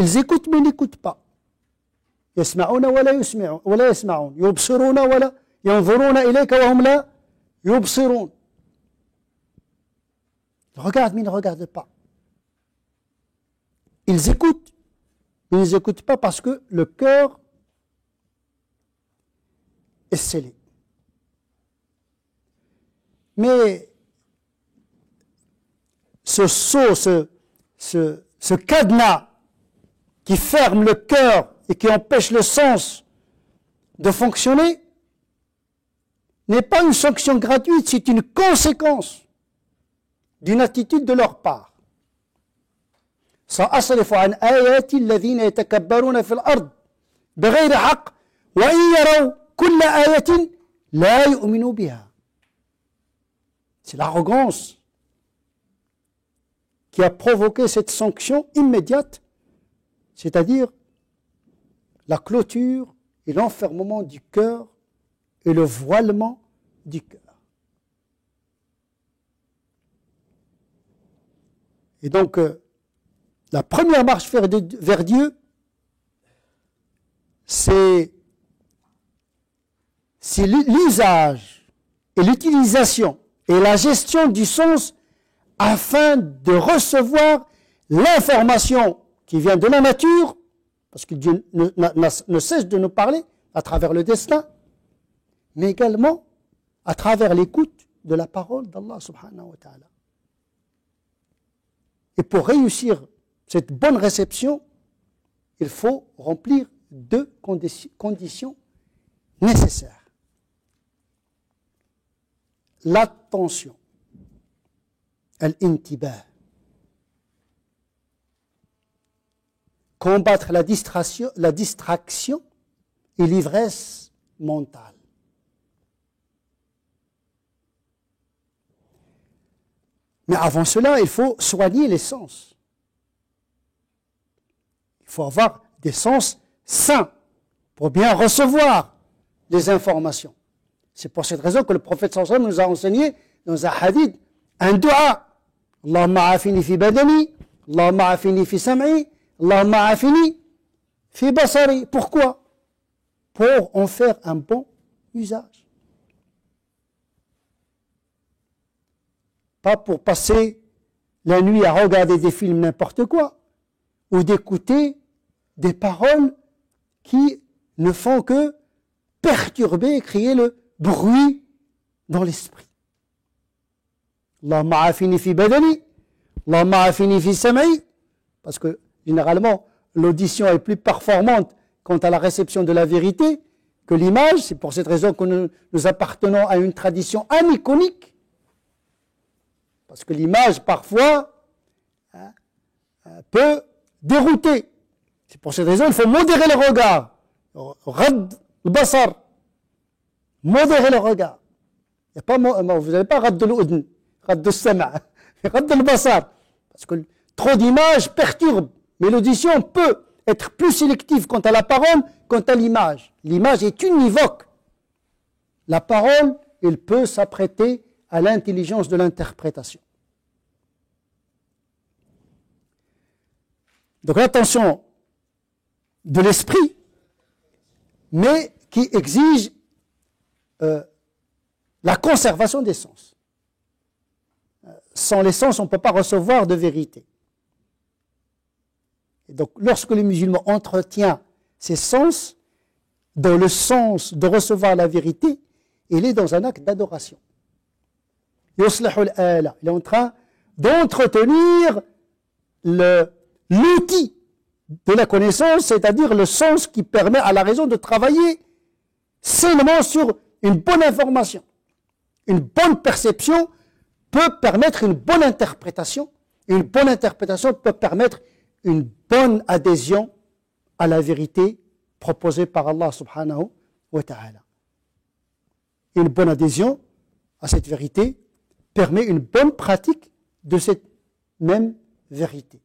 Ils écoutent mais n'écoutent pas. يسمعون ولا يسمعون ولا يسمعون يبصرون ولا ينظرون إليك وهم لا يبصرون. Ils regardent mais ils ne regardent pas. Ils écoutent mais ils n'écoutent pas parce que le cœur est scellé. Mais ce sceau, ce cadenas qui ferme le cœur et qui empêche le sens de fonctionner n'est pas une sanction gratuite, c'est une conséquence d'une attitude de leur part. سأصرف عن آياتي الذين يتكبرون في الأرض بغير حق وإن يروا كل آية لا يؤمنوا بها. C'est l'arrogance qui a provoqué cette sanction immédiate, c'est-à-dire la clôture et l'enfermement du cœur et le voilement du cœur. Et donc, la première marche vers Dieu, c'est l'usage et l'utilisation et la gestion du sens afin de recevoir l'information qui vient de la nature, parce que Dieu ne cesse de nous parler à travers le destin, mais également à travers l'écoute de la parole d'Allah subhanahu wa ta'ala. Et pour réussir cette bonne réception, il faut remplir deux conditions nécessaires. L'attention, al-intibah. Combattre la distraction et l'ivresse mentale. Mais avant cela, il faut soigner les sens. Il faut avoir des sens sains pour bien recevoir les informations. C'est pour cette raison que le prophète sallallahu alayhi wa sallam nous a enseigné dans un hadith un dua. Allahumma afini fi badani, Allahumma afini fi sam'i, Allahumma afini fi basari. Pourquoi? Pour en faire un bon usage. Pas pour passer la nuit à regarder des films n'importe quoi, ou d'écouter des paroles qui ne font que perturber et créer le bruit dans l'esprit. Allahumma afini fi badani, Allahumma afini fi sam'i, parce que généralement l'audition est plus performante quant à la réception de la vérité que l'image. C'est pour cette raison que nous appartenons à une tradition aniconique, parce que l'image parfois peut dérouter. C'est pour cette raison qu'il faut modérer le regard. Rad al-basar. Modérer le regard. Vous n'avez pas rad al-udn, rad al-sama', rad al-basar. Parce que trop d'images perturbe. Mais l'audition peut être plus sélective quant à la parole, quant à l'image. L'image est univoque. La parole, elle peut s'apprêter à l'intelligence de l'interprétation. Donc l'attention de l'esprit, mais qui exige la conservation des sens. Sans les sens, on ne peut pas recevoir de vérité. Et donc lorsque le musulman entretient ses sens, dans le sens de recevoir la vérité, il est dans un acte d'adoration. Il est en train d'entretenir l'outil de la connaissance, c'est-à-dire le sens qui permet à la raison de travailler sainement sur une bonne information. Une bonne perception peut permettre une bonne interprétation, et une bonne interprétation peut permettre une bonne adhésion à la vérité proposée par Allah subhanahu wa ta'ala. Une bonne adhésion à cette vérité permet une bonne pratique de cette même vérité.